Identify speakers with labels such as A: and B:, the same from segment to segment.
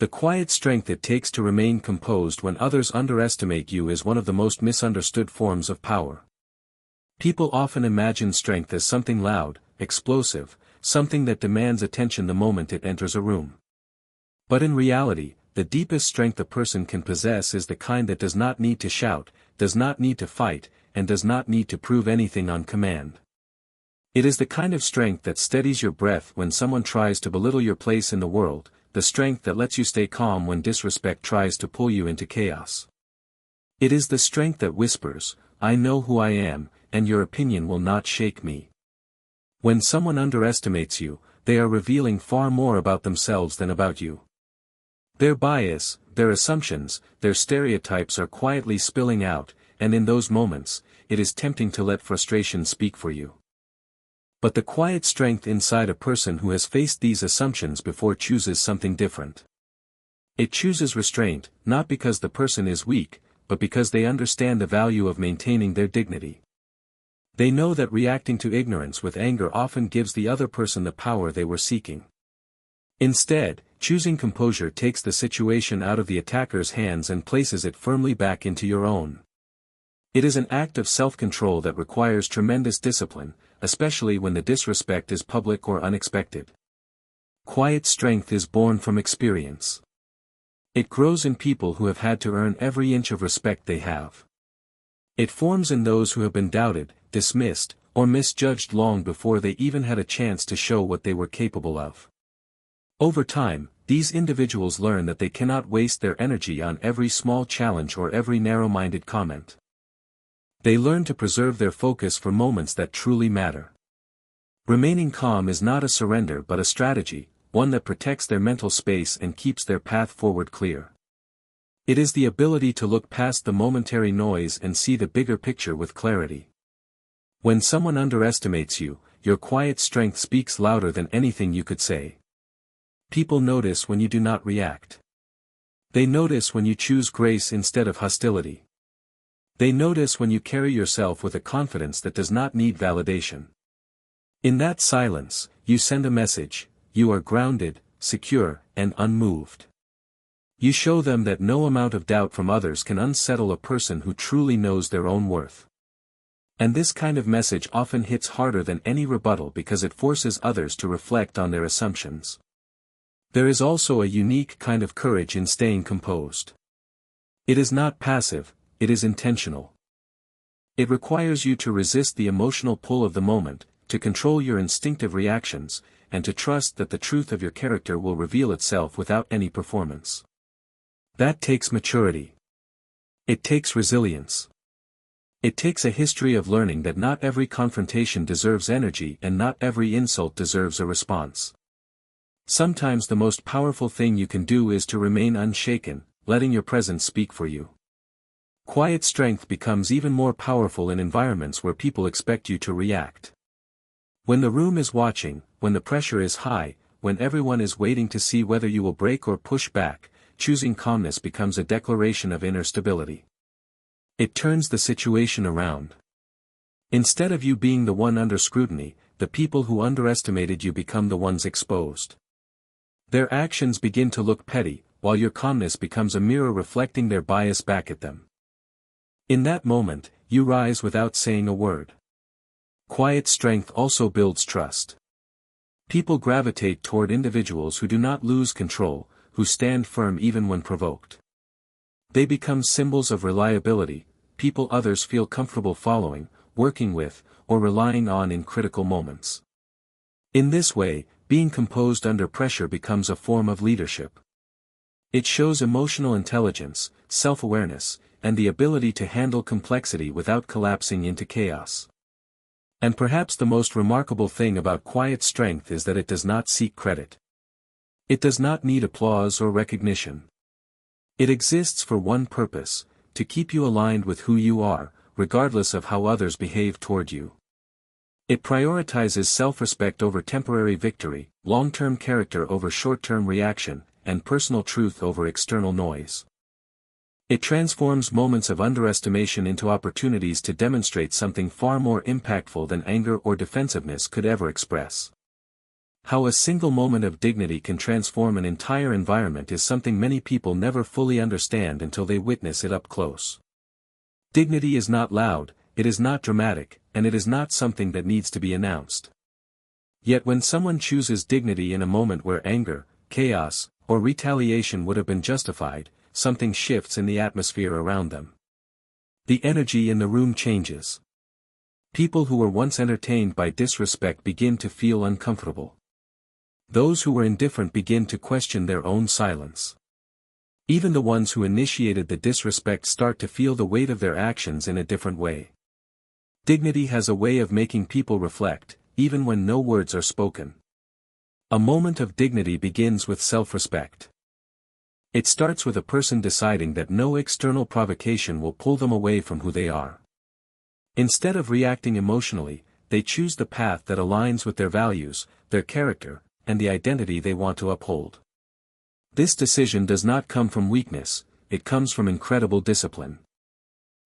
A: The quiet strength it takes to remain composed when others underestimate you is one of the most misunderstood forms of power. People often imagine strength as something loud, explosive, something that demands attention the moment it enters a room. But in reality, the deepest strength a person can possess is the kind that does not need to shout, does not need to fight, and does not need to prove anything on command. It is the kind of strength that steadies your breath when someone tries to belittle your place in the world, the strength that lets you stay calm when disrespect tries to pull you into chaos. It is the strength that whispers, "I know who I am, and your opinion will not shake me." When someone underestimates you, they are revealing far more about themselves than about you. Their bias, their assumptions, their stereotypes are quietly spilling out, and in those moments, it is tempting to let frustration speak for you. But the quiet strength inside a person who has faced these assumptions before chooses something different. It chooses restraint, not because the person is weak, but because they understand the value of maintaining their dignity. They know that reacting to ignorance with anger often gives the other person the power they were seeking. Instead, choosing composure takes the situation out of the attacker's hands and places it firmly back into your own. It is an act of self-control that requires tremendous discipline, especially when the disrespect is public or unexpected. Quiet strength is born from experience. It grows in people who have had to earn every inch of respect they have. It forms in those who have been doubted, dismissed, or misjudged long before they even had a chance to show what they were capable of. Over time, these individuals learn that they cannot waste their energy on every small challenge or every narrow-minded comment. They learn to preserve their focus for moments that truly matter. Remaining calm is not a surrender but a strategy, one that protects their mental space and keeps their path forward clear. It is the ability to look past the momentary noise and see the bigger picture with clarity. When someone underestimates you, your quiet strength speaks louder than anything you could say. People notice when you do not react. They notice when you choose grace instead of hostility. They notice when you carry yourself with a confidence that does not need validation. In that silence, you send a message: you are grounded, secure, and unmoved. You show them that no amount of doubt from others can unsettle a person who truly knows their own worth. And this kind of message often hits harder than any rebuttal because it forces others to reflect on their assumptions. There is also a unique kind of courage in staying composed. It is not passive, it is intentional. It requires you to resist the emotional pull of the moment, to control your instinctive reactions, and to trust that the truth of your character will reveal itself without any performance. That takes maturity. It takes resilience. It takes a history of learning that not every confrontation deserves energy and not every insult deserves a response. Sometimes the most powerful thing you can do is to remain unshaken, letting your presence speak for you. Quiet strength becomes even more powerful in environments where people expect you to react. When the room is watching, when the pressure is high, when everyone is waiting to see whether you will break or push back, choosing calmness becomes a declaration of inner stability. It turns the situation around. Instead of you being the one under scrutiny, the people who underestimated you become the ones exposed. Their actions begin to look petty, while your calmness becomes a mirror reflecting their bias back at them. In that moment, you rise without saying a word. Quiet strength also builds trust. People gravitate toward individuals who do not lose control, who stand firm even when provoked. They become symbols of reliability, people others feel comfortable following, working with, or relying on in critical moments. In this way, being composed under pressure becomes a form of leadership. It shows emotional intelligence, self-awareness, and the ability to handle complexity without collapsing into chaos. And perhaps the most remarkable thing about quiet strength is that it does not seek credit. It does not need applause or recognition. It exists for one purpose: to keep you aligned with who you are, regardless of how others behave toward you. It prioritizes self-respect over temporary victory, long-term character over short-term reaction, and personal truth over external noise. It transforms moments of underestimation into opportunities to demonstrate something far more impactful than anger or defensiveness could ever express. How a single moment of dignity can transform an entire environment is something many people never fully understand until they witness it up close. Dignity is not loud, it is not dramatic, and it is not something that needs to be announced. Yet when someone chooses dignity in a moment where anger, chaos, or retaliation would have been justified, something shifts in the atmosphere around them. The energy in the room changes. People who were once entertained by disrespect begin to feel uncomfortable. Those who were indifferent begin to question their own silence. Even the ones who initiated the disrespect start to feel the weight of their actions in a different way. Dignity has a way of making people reflect, even when no words are spoken. A moment of dignity begins with self-respect. It starts with a person deciding that no external provocation will pull them away from who they are. Instead of reacting emotionally, they choose the path that aligns with their values, their character, and the identity they want to uphold. This decision does not come from weakness, it comes from incredible discipline.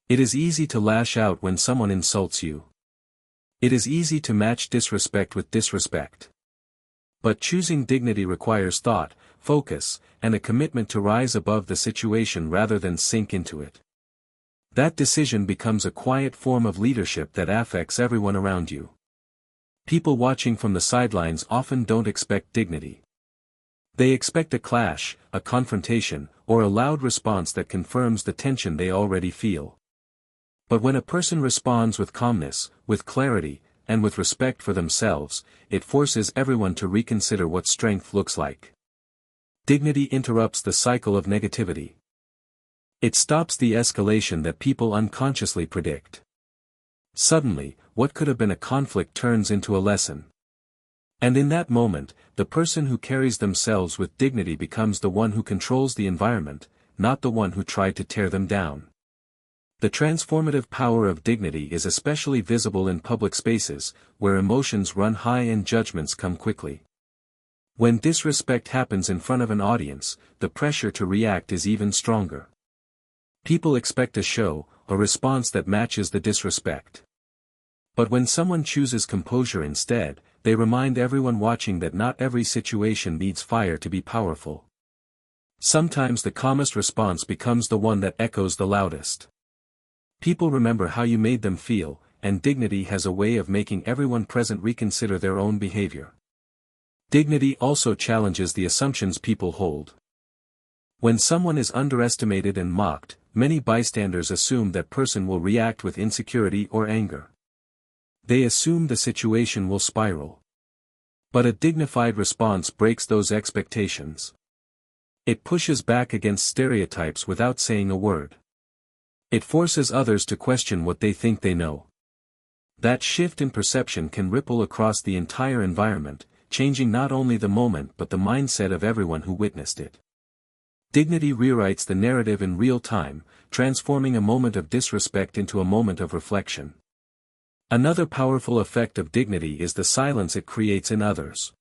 A: It is easy to lash out when someone insults you. It is easy to match disrespect with disrespect. But choosing dignity requires thought, focus, and a commitment to rise above the situation rather than sink into it. That decision becomes a quiet form of leadership that affects everyone around you. People watching from the sidelines often don't expect dignity. They expect a clash, a confrontation, or a loud response that confirms the tension they already feel. But when a person responds with calmness, with clarity, and with respect for themselves, it forces everyone to reconsider what strength looks like. Dignity interrupts the cycle of negativity. It stops the escalation that people unconsciously predict. Suddenly, what could have been a conflict turns into a lesson. And in that moment, the person who carries themselves with dignity becomes the one who controls the environment, not the one who tried to tear them down. The transformative power of dignity is especially visible in public spaces, where emotions run high and judgments come quickly. When disrespect happens in front of an audience, the pressure to react is even stronger. People expect a show, a response that matches the disrespect. But when someone chooses composure instead, they remind everyone watching that not every situation needs fire to be powerful. Sometimes the calmest response becomes the one that echoes the loudest. People remember how you made them feel, and dignity has a way of making everyone present reconsider their own behavior. Dignity also challenges the assumptions people hold. When someone is underestimated and mocked, many bystanders assume that person will react with insecurity or anger. They assume the situation will spiral. But a dignified response breaks those expectations. It pushes back against stereotypes without saying a word. It forces others to question what they think they know. That shift in perception can ripple across the entire environment, changing not only the moment but the mindset of everyone who witnessed it. Dignity rewrites the narrative in real time, transforming a moment of disrespect into a moment of reflection. Another powerful effect of dignity is the silence it creates in others.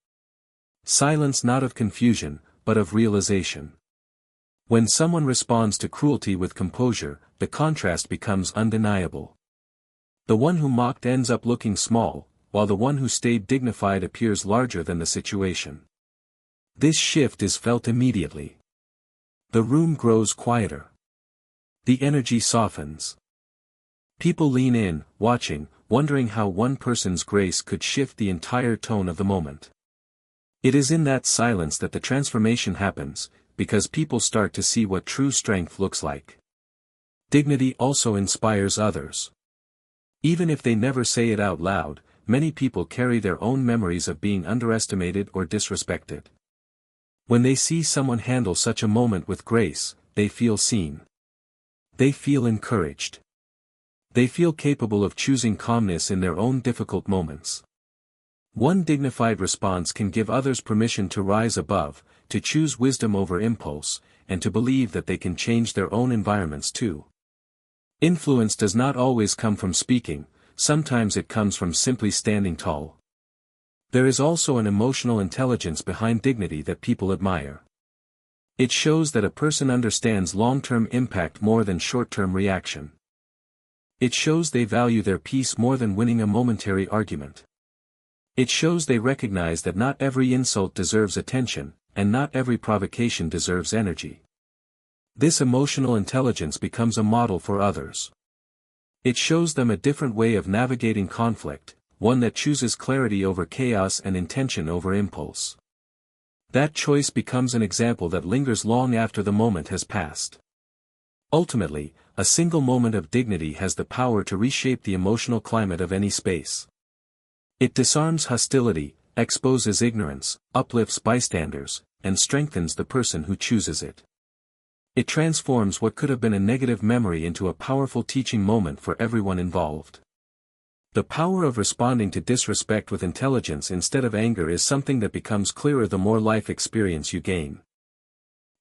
A: Silence not of confusion, but of realization. When someone responds to cruelty with composure, the contrast becomes undeniable. The one who mocked ends up looking small, while the one who stayed dignified appears larger than the situation. This shift is felt immediately. The room grows quieter. The energy softens. People lean in, watching, wondering how one person's grace could shift the entire tone of the moment. It is in that silence that the transformation happens, because people start to see what true strength looks like. Dignity also inspires others. Even if they never say it out loud, many people carry their own memories of being underestimated or disrespected. When they see someone handle such a moment with grace, they feel seen. They feel encouraged. They feel capable of choosing calmness in their own difficult moments. One dignified response can give others permission to rise above, to choose wisdom over impulse, and to believe that they can change their own environments too. Influence does not always come from speaking, sometimes it comes from simply standing tall. There is also an emotional intelligence behind dignity that people admire. It shows that a person understands long-term impact more than short-term reaction. It shows they value their peace more than winning a momentary argument. It shows they recognize that not every insult deserves attention, and not every provocation deserves energy. This emotional intelligence becomes a model for others. It shows them a different way of navigating conflict, one that chooses clarity over chaos and intention over impulse. That choice becomes an example that lingers long after the moment has passed. Ultimately, a single moment of dignity has the power to reshape the emotional climate of any space. It disarms hostility, exposes ignorance, uplifts bystanders, and strengthens the person who chooses it. It transforms what could have been a negative memory into a powerful teaching moment for everyone involved. The power of responding to disrespect with intelligence instead of anger is something that becomes clearer the more life experience you gain.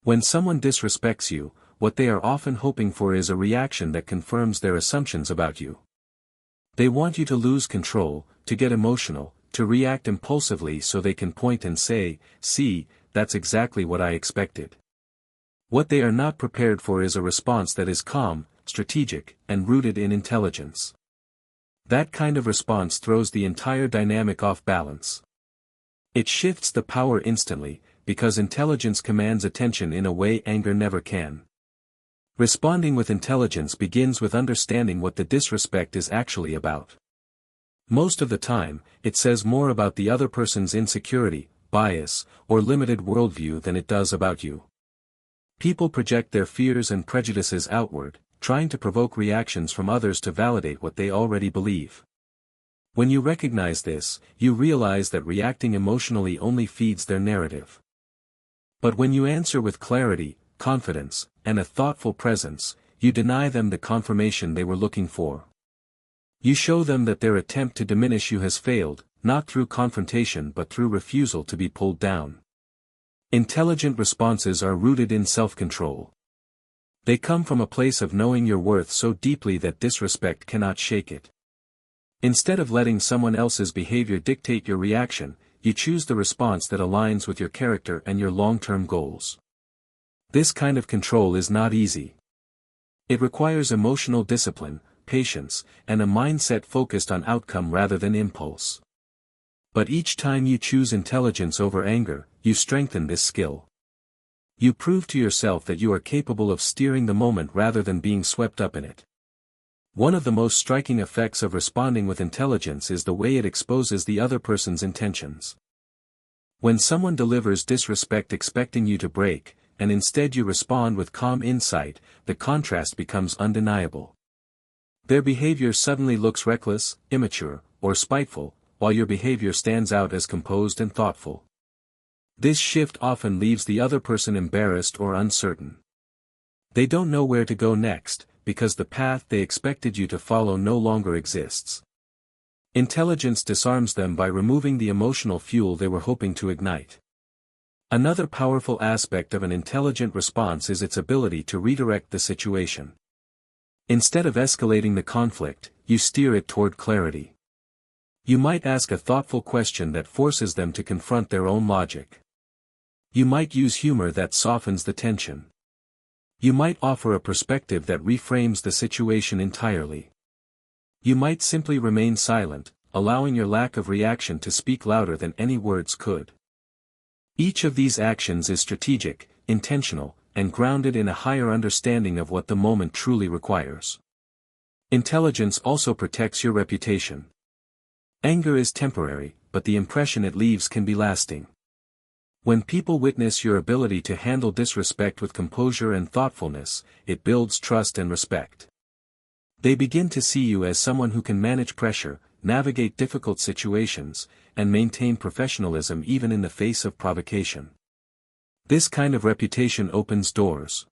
A: When someone disrespects you, what they are often hoping for is a reaction that confirms their assumptions about you. They want you to lose control, to get emotional, to react impulsively so they can point and say, "See, that's exactly what I expected." What they are not prepared for is a response that is calm, strategic, and rooted in intelligence. That kind of response throws the entire dynamic off balance. It shifts the power instantly, because intelligence commands attention in a way anger never can. Responding with intelligence begins with understanding what the disrespect is actually about. Most of the time, it says more about the other person's insecurity, bias, or limited worldview than it does about you. People project their fears and prejudices outward, trying to provoke reactions from others to validate what they already believe. When you recognize this, you realize that reacting emotionally only feeds their narrative. But when you answer with clarity, confidence, and a thoughtful presence, you deny them the confirmation they were looking for. You show them that their attempt to diminish you has failed, not through confrontation but through refusal to be pulled down. Intelligent responses are rooted in self-control. They come from a place of knowing your worth so deeply that disrespect cannot shake it. Instead of letting someone else's behavior dictate your reaction, you choose the response that aligns with your character and your long-term goals. This kind of control is not easy. It requires emotional discipline, patience, and a mindset focused on outcome rather than impulse. But each time you choose intelligence over anger, you strengthen this skill. You prove to yourself that you are capable of steering the moment rather than being swept up in it. One of the most striking effects of responding with intelligence is the way it exposes the other person's intentions. When someone delivers disrespect expecting you to break, and instead you respond with calm insight, the contrast becomes undeniable. Their behavior suddenly looks reckless, immature, or spiteful, while your behavior stands out as composed and thoughtful. This shift often leaves the other person embarrassed or uncertain. They don't know where to go next, because the path they expected you to follow no longer exists. Intelligence disarms them by removing the emotional fuel they were hoping to ignite. Another powerful aspect of an intelligent response is its ability to redirect the situation. Instead of escalating the conflict, you steer it toward clarity. You might ask a thoughtful question that forces them to confront their own logic. You might use humor that softens the tension. You might offer a perspective that reframes the situation entirely. You might simply remain silent, allowing your lack of reaction to speak louder than any words could. Each of these actions is strategic, intentional, and grounded in a higher understanding of what the moment truly requires. Intelligence also protects your reputation. Anger is temporary, but the impression it leaves can be lasting. When people witness your ability to handle disrespect with composure and thoughtfulness, it builds trust and respect. They begin to see you as someone who can manage pressure, navigate difficult situations, and maintain professionalism even in the face of provocation. This kind of reputation opens doors.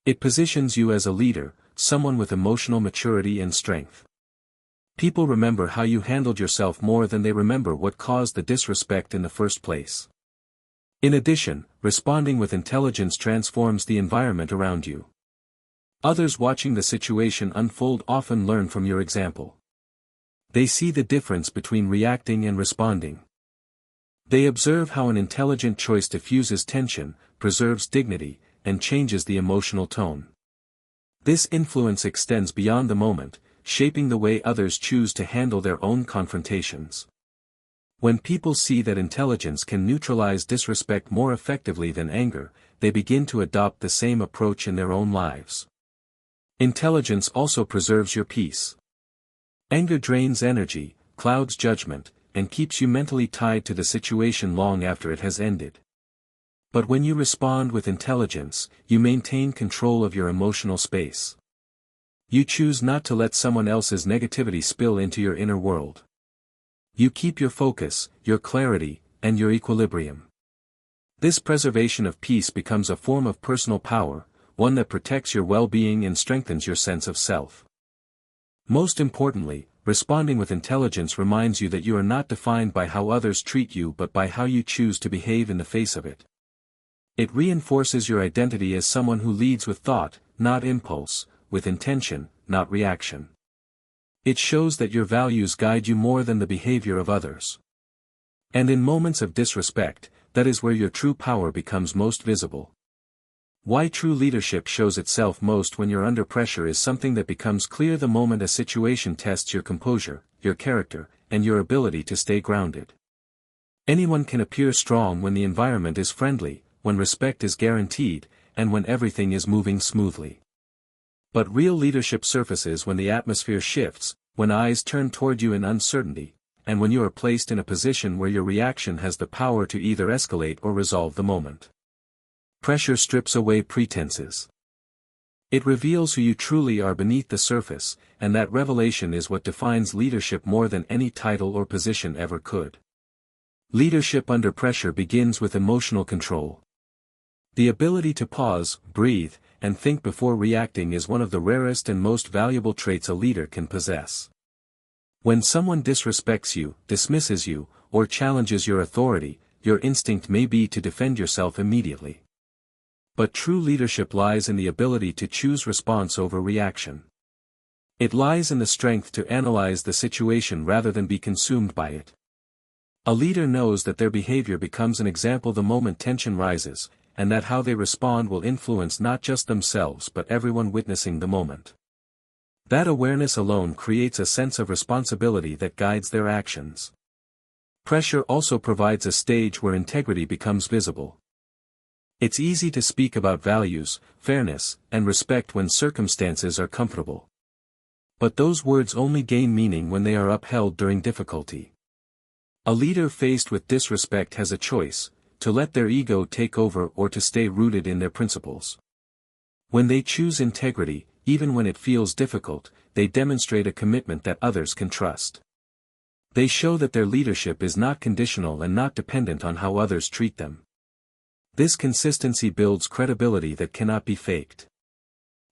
A: It positions you as a leader, someone with emotional maturity and strength. People remember how you handled yourself more than they remember what caused the disrespect in the first place. In addition, responding with intelligence transforms the environment around you. Others watching the situation unfold often learn from your example. They see the difference between reacting and responding. They observe how an intelligent choice diffuses tension, preserves dignity, and changes the emotional tone. This influence extends beyond the moment, shaping the way others choose to handle their own confrontations. When people see that intelligence can neutralize disrespect more effectively than anger, they begin to adopt the same approach in their own lives. Intelligence also preserves your peace. Anger drains energy, clouds judgment, and keeps you mentally tied to the situation long after it has ended. But when you respond with intelligence, you maintain control of your emotional space. You choose not to let someone else's negativity spill into your inner world. You keep your focus, your clarity, and your equilibrium. This preservation of peace becomes a form of personal power, one that protects your well-being and strengthens your sense of self. Most importantly, responding with intelligence reminds you that you are not defined by how others treat you but by how you choose to behave in the face of it. It reinforces your identity as someone who leads with thought, not impulse, with intention, not reaction. It shows that your values guide you more than the behavior of others. And in moments of disrespect, that is where your true power becomes most visible. Why true leadership shows itself most when you're under pressure is something that becomes clear the moment a situation tests your composure, your character, and your ability to stay grounded. Anyone can appear strong when the environment is friendly, when respect is guaranteed, and when everything is moving smoothly. But real leadership surfaces when the atmosphere shifts, when eyes turn toward you in uncertainty, and when you are placed in a position where your reaction has the power to either escalate or resolve the moment. Pressure strips away pretenses. It reveals who you truly are beneath the surface, and that revelation is what defines leadership more than any title or position ever could. Leadership under pressure begins with emotional control. The ability to pause, breathe, and think before reacting is one of the rarest and most valuable traits a leader can possess. When someone disrespects you, dismisses you, or challenges your authority, your instinct may be to defend yourself immediately. But true leadership lies in the ability to choose response over reaction. It lies in the strength to analyze the situation rather than be consumed by it. A leader knows that their behavior becomes an example the moment tension rises, and that how they respond will influence not just themselves but everyone witnessing the moment. That awareness alone creates a sense of responsibility that guides their actions. Pressure also provides a stage where integrity becomes visible. It's easy to speak about values, fairness, and respect when circumstances are comfortable. But those words only gain meaning when they are upheld during difficulty. A leader faced with disrespect has a choice: to let their ego take over or to stay rooted in their principles. When they choose integrity, even when it feels difficult, they demonstrate a commitment that others can trust. They show that their leadership is not conditional and not dependent on how others treat them. This consistency builds credibility that cannot be faked.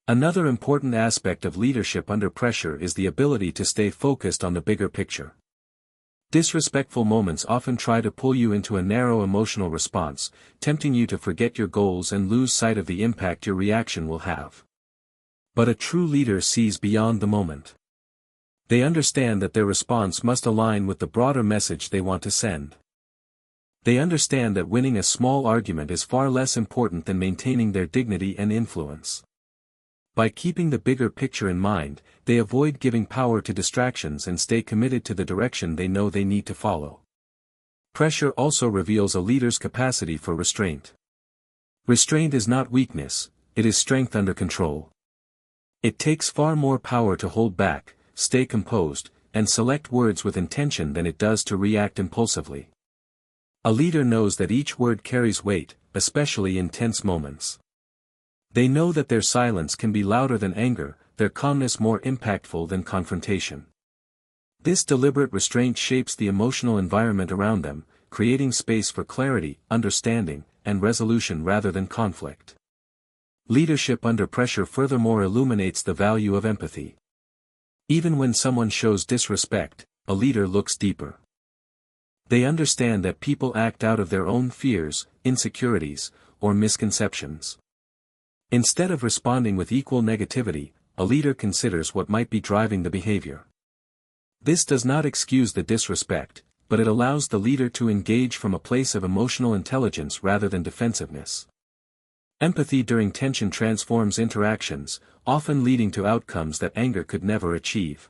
A: Another important aspect of leadership under pressure is the ability to stay focused on the bigger picture. Disrespectful moments often try to pull you into a narrow emotional response, tempting you to forget your goals and lose sight of the impact your reaction will have. But a true leader sees beyond the moment. They understand that their response must align with the broader message they want to send. They understand that winning a small argument is far less important than maintaining their dignity and influence. By keeping the bigger picture in mind, they avoid giving power to distractions and stay committed to the direction they know they need to follow. Pressure also reveals a leader's capacity for restraint. Restraint is not weakness, it is strength under control. It takes far more power to hold back, stay composed, and select words with intention than it does to react impulsively. A leader knows that each word carries weight, especially in tense moments. They know that their silence can be louder than anger, their calmness more impactful than confrontation. This deliberate restraint shapes the emotional environment around them, creating space for clarity, understanding, and resolution rather than conflict. Leadership under pressure furthermore illuminates the value of empathy. Even when someone shows disrespect, a leader looks deeper. They understand that people act out of their own fears, insecurities, or misconceptions. Instead of responding with equal negativity, a leader considers what might be driving the behavior. This does not excuse the disrespect, but it allows the leader to engage from a place of emotional intelligence rather than defensiveness. Empathy during tension transforms interactions, often leading to outcomes that anger could never achieve.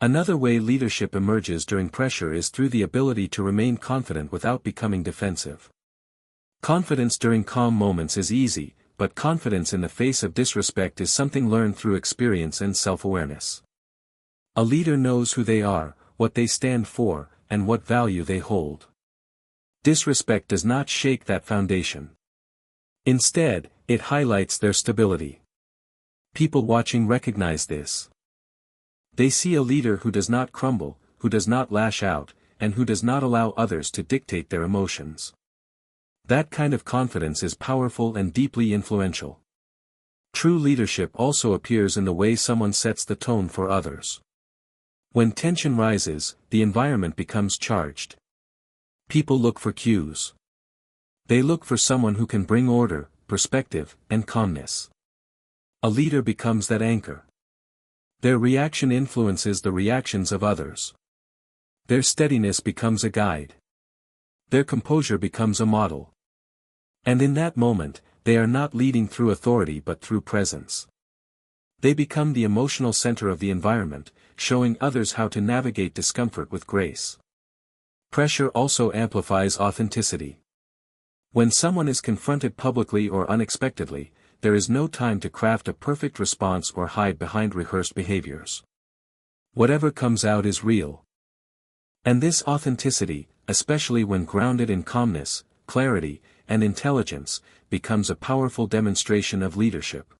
A: Another way leadership emerges during pressure is through the ability to remain confident without becoming defensive. Confidence during calm moments is easy, but confidence in the face of disrespect is something learned through experience and self-awareness. A leader knows who they are, what they stand for, and what value they hold. Disrespect does not shake that foundation. Instead, it highlights their stability. People watching recognize this. They see a leader who does not crumble, who does not lash out, and who does not allow others to dictate their emotions. That kind of confidence is powerful and deeply influential. True leadership also appears in the way someone sets the tone for others. When tension rises, the environment becomes charged. People look for cues. They look for someone who can bring order, perspective, and calmness. A leader becomes that anchor. Their reaction influences the reactions of others. Their steadiness becomes a guide. Their composure becomes a model. And in that moment, they are not leading through authority but through presence. They become the emotional center of the environment, showing others how to navigate discomfort with grace. Pressure also amplifies authenticity. When someone is confronted publicly or unexpectedly, there is no time to craft a perfect response or hide behind rehearsed behaviors. Whatever comes out is real. And this authenticity, especially when grounded in calmness, clarity, and intelligence, becomes a powerful demonstration of leadership.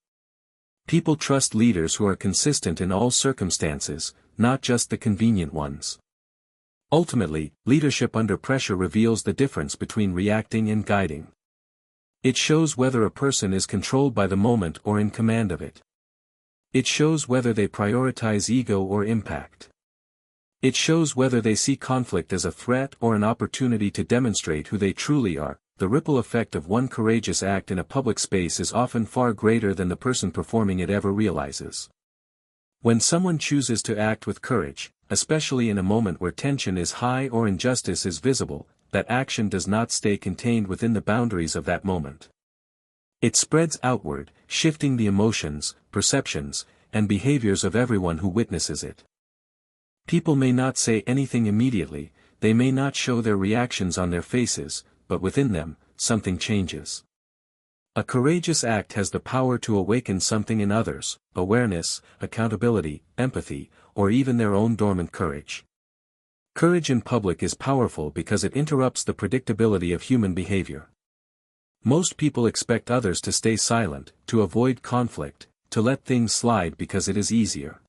A: People trust leaders who are consistent in all circumstances, not just the convenient ones. Ultimately, leadership under pressure reveals the difference between reacting and guiding. It shows whether a person is controlled by the moment or in command of it. It shows whether they prioritize ego or impact. It shows whether they see conflict as a threat or an opportunity to demonstrate who they truly are. The ripple effect of one courageous act in a public space is often far greater than the person performing it ever realizes. When someone chooses to act with courage, especially in a moment where tension is high or injustice is visible, that action does not stay contained within the boundaries of that moment. It spreads outward, shifting the emotions, perceptions, and behaviors of everyone who witnesses it. People may not say anything immediately, they may not show their reactions on their faces, but within them, something changes. A courageous act has the power to awaken something in others: awareness, accountability, empathy, or even their own dormant courage. Courage in public is powerful because it interrupts the predictability of human behavior. Most people expect others to stay silent, to avoid conflict, to let things slide because it is easier.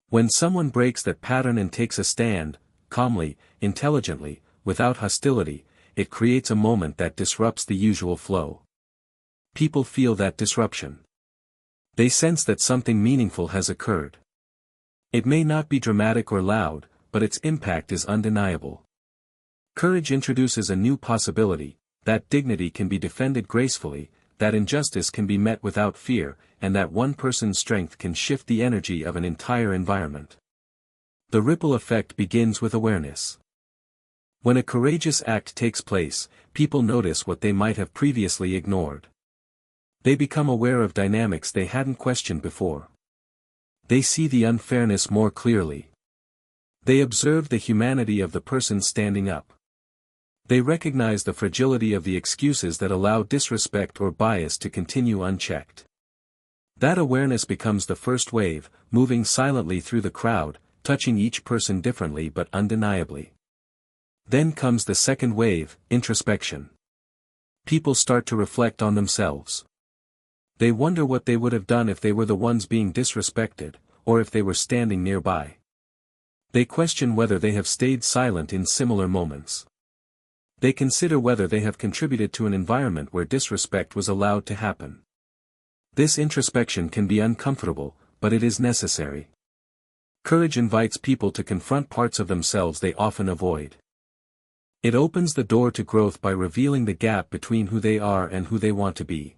A: When someone breaks that pattern and takes a stand, calmly, intelligently, without hostility, it creates a moment that disrupts the usual flow. People feel that disruption. They sense that something meaningful has occurred. It may not be dramatic or loud, but its impact is undeniable. Courage introduces a new possibility, that dignity can be defended gracefully, that injustice can be met without fear, and that one person's strength can shift the energy of an entire environment. The ripple effect begins with awareness. When a courageous act takes place, people notice what they might have previously ignored. They become aware of dynamics they hadn't questioned before. They see the unfairness more clearly. They observe the humanity of the person standing up. They recognize the fragility of the excuses that allow disrespect or bias to continue unchecked. That awareness becomes the first wave, moving silently through the crowd, touching each person differently but undeniably. Then comes the second wave, introspection. People start to reflect on themselves. They wonder what they would have done if they were the ones being disrespected, or if they were standing nearby. They question whether they have stayed silent in similar moments. They consider whether they have contributed to an environment where disrespect was allowed to happen. This introspection can be uncomfortable, but it is necessary. Courage invites people to confront parts of themselves they often avoid. It opens the door to growth by revealing the gap between who they are and who they want to be.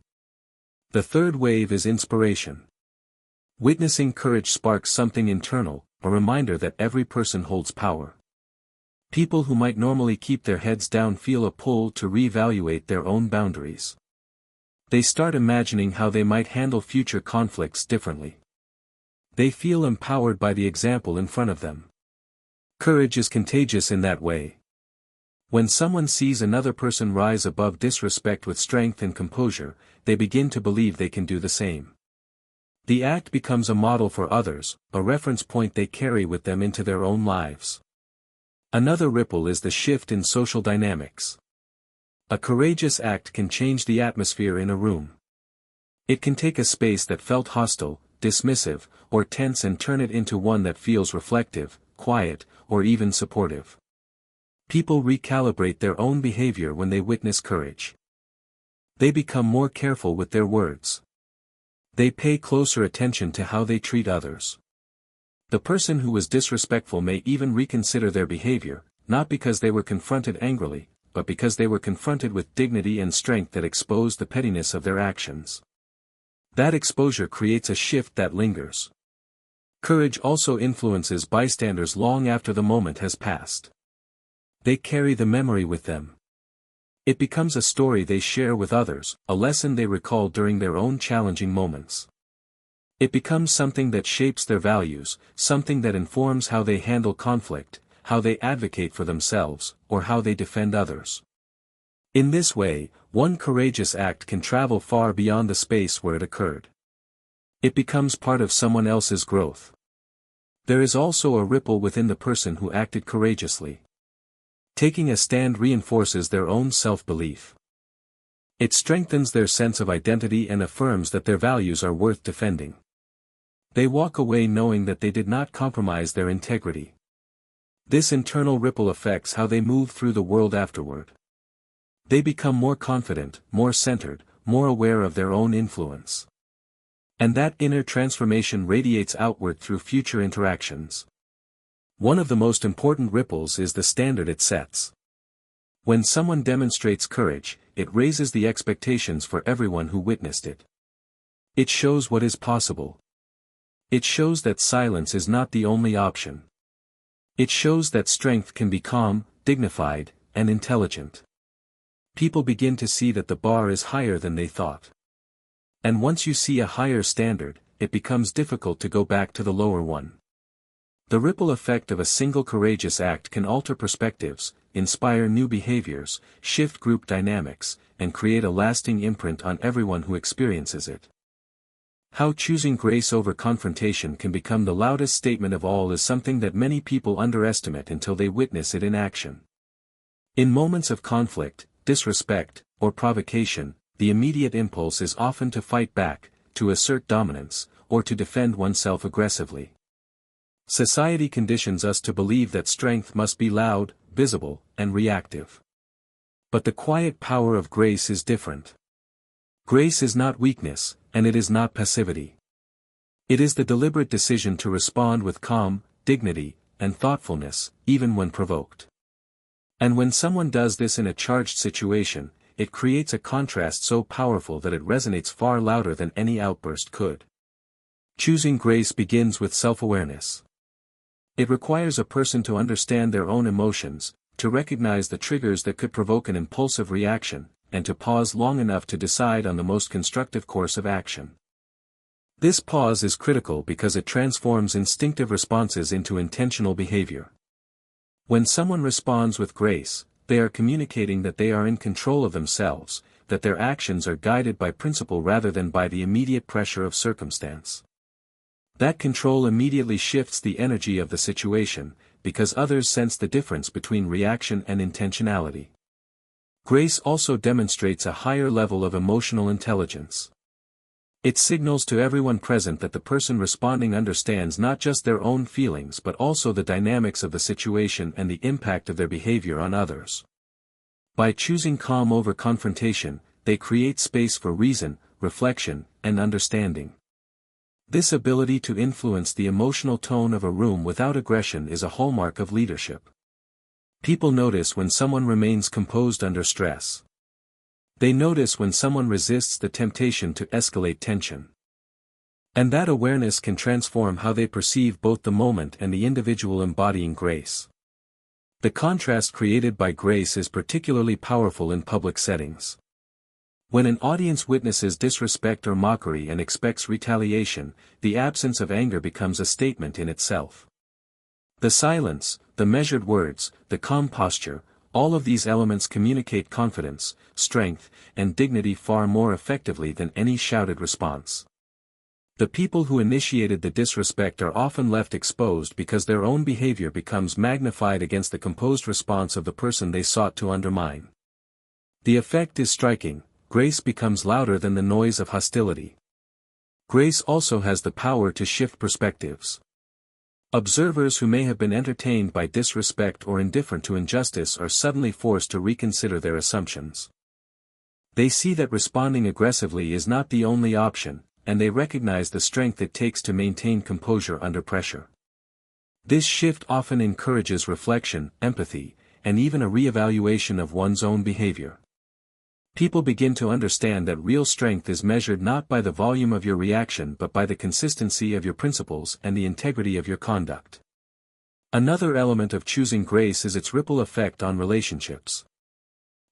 A: The third wave is inspiration. Witnessing courage sparks something internal, a reminder that every person holds power. People who might normally keep their heads down feel a pull to reevaluate their own boundaries. They start imagining how they might handle future conflicts differently. They feel empowered by the example in front of them. Courage is contagious in that way. When someone sees another person rise above disrespect with strength and composure, they begin to believe they can do the same. The act becomes a model for others, a reference point they carry with them into their own lives. Another ripple is the shift in social dynamics. A courageous act can change the atmosphere in a room. It can take a space that felt hostile, dismissive, or tense and turn it into one that feels reflective, quiet, or even supportive. People recalibrate their own behavior when they witness courage. They become more careful with their words. They pay closer attention to how they treat others. The person who was disrespectful may even reconsider their behavior, not because they were confronted angrily, but because they were confronted with dignity and strength that exposed the pettiness of their actions. That exposure creates a shift that lingers. Courage also influences bystanders long after the moment has passed. They carry the memory with them. It becomes a story they share with others, a lesson they recall during their own challenging moments. It becomes something that shapes their values, something that informs how they handle conflict, how they advocate for themselves, or how they defend others. In this way, one courageous act can travel far beyond the space where it occurred. It becomes part of someone else's growth. There is also a ripple within the person who acted courageously. Taking a stand reinforces their own self-belief. It strengthens their sense of identity and affirms that their values are worth defending. They walk away knowing that they did not compromise their integrity. This internal ripple affects how they move through the world afterward. They become more confident, more centered, more aware of their own influence. And that inner transformation radiates outward through future interactions. One of the most important ripples is the standard it sets. When someone demonstrates courage, it raises the expectations for everyone who witnessed it. It shows what is possible. It shows that silence is not the only option. It shows that strength can be calm, dignified, and intelligent. People begin to see that the bar is higher than they thought. And once you see a higher standard, it becomes difficult to go back to the lower one. The ripple effect of a single courageous act can alter perspectives, inspire new behaviors, shift group dynamics, and create a lasting imprint on everyone who experiences it. How choosing grace over confrontation can become the loudest statement of all is something that many people underestimate until they witness it in action. In moments of conflict, disrespect, or provocation, the immediate impulse is often to fight back, to assert dominance, or to defend oneself aggressively. Society conditions us to believe that strength must be loud, visible, and reactive. But the quiet power of grace is different. Grace is not weakness, and it is not passivity. It is the deliberate decision to respond with calm, dignity, and thoughtfulness, even when provoked. And when someone does this in a charged situation, it creates a contrast so powerful that it resonates far louder than any outburst could. Choosing grace begins with self-awareness. It requires a person to understand their own emotions, to recognize the triggers that could provoke an impulsive reaction, and to pause long enough to decide on the most constructive course of action. This pause is critical because it transforms instinctive responses into intentional behavior. When someone responds with grace, they are communicating that they are in control of themselves, that their actions are guided by principle rather than by the immediate pressure of circumstance. That control immediately shifts the energy of the situation, because others sense the difference between reaction and intentionality. Grace also demonstrates a higher level of emotional intelligence. It signals to everyone present that the person responding understands not just their own feelings but also the dynamics of the situation and the impact of their behavior on others. By choosing calm over confrontation, they create space for reason, reflection, and understanding. This ability to influence the emotional tone of a room without aggression is a hallmark of leadership. People notice when someone remains composed under stress. They notice when someone resists the temptation to escalate tension. And that awareness can transform how they perceive both the moment and the individual embodying grace. The contrast created by grace is particularly powerful in public settings. When an audience witnesses disrespect or mockery and expects retaliation, the absence of anger becomes a statement in itself. The silence, the measured words, the calm posture, all of these elements communicate confidence, strength, and dignity far more effectively than any shouted response. The people who initiated the disrespect are often left exposed because their own behavior becomes magnified against the composed response of the person they sought to undermine. The effect is striking. Grace becomes louder than the noise of hostility. Grace also has the power to shift perspectives. Observers who may have been entertained by disrespect or indifferent to injustice are suddenly forced to reconsider their assumptions. They see that responding aggressively is not the only option, and they recognize the strength it takes to maintain composure under pressure. This shift often encourages reflection, empathy, and even a re-evaluation of one's own behavior. People begin to understand that real strength is measured not by the volume of your reaction but by the consistency of your principles and the integrity of your conduct. Another element of choosing grace is its ripple effect on relationships.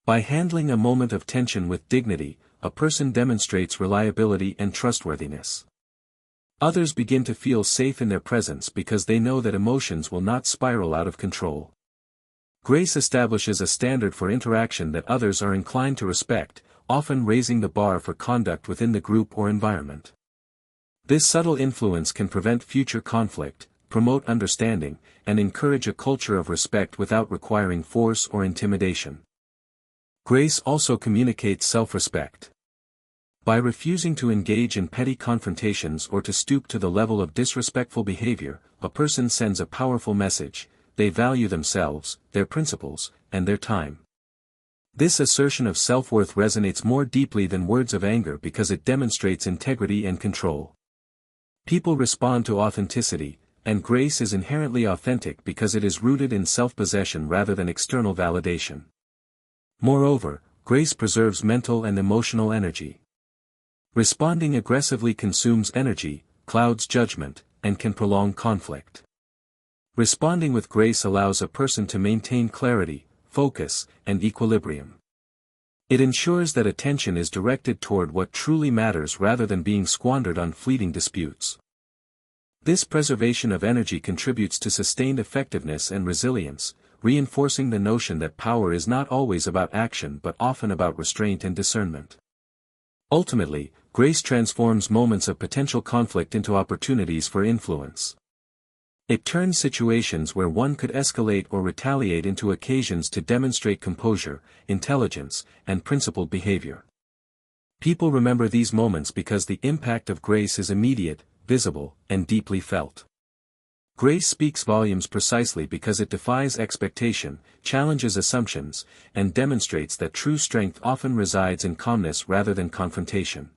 A: By handling a moment of tension with dignity, a person demonstrates reliability and trustworthiness. Others begin to feel safe in their presence because they know that emotions will not spiral out of control. Grace establishes a standard for interaction that others are inclined to respect, often raising the bar for conduct within the group or environment. This subtle influence can prevent future conflict, promote understanding, and encourage a culture of respect without requiring force or intimidation. Grace also communicates self-respect. By refusing to engage in petty confrontations or to stoop to the level of disrespectful behavior, a person sends a powerful message: they value themselves, their principles, and their time. This assertion of self-worth resonates more deeply than words of anger because it demonstrates integrity and control. People respond to authenticity, and grace is inherently authentic because it is rooted in self-possession rather than external validation. Moreover, grace preserves mental and emotional energy. Responding aggressively consumes energy, clouds judgment, and can prolong conflict. Responding with grace allows a person to maintain clarity, focus, and equilibrium. It ensures that attention is directed toward what truly matters rather than being squandered on fleeting disputes. This preservation of energy contributes to sustained effectiveness and resilience, reinforcing the notion that power is not always about action but often about restraint and discernment. Ultimately, grace transforms moments of potential conflict into opportunities for influence. It turns situations where one could escalate or retaliate into occasions to demonstrate composure, intelligence, and principled behavior. People remember these moments because the impact of grace is immediate, visible, and deeply felt. Grace speaks volumes precisely because it defies expectation, challenges assumptions, and demonstrates that true strength often resides in calmness rather than confrontation.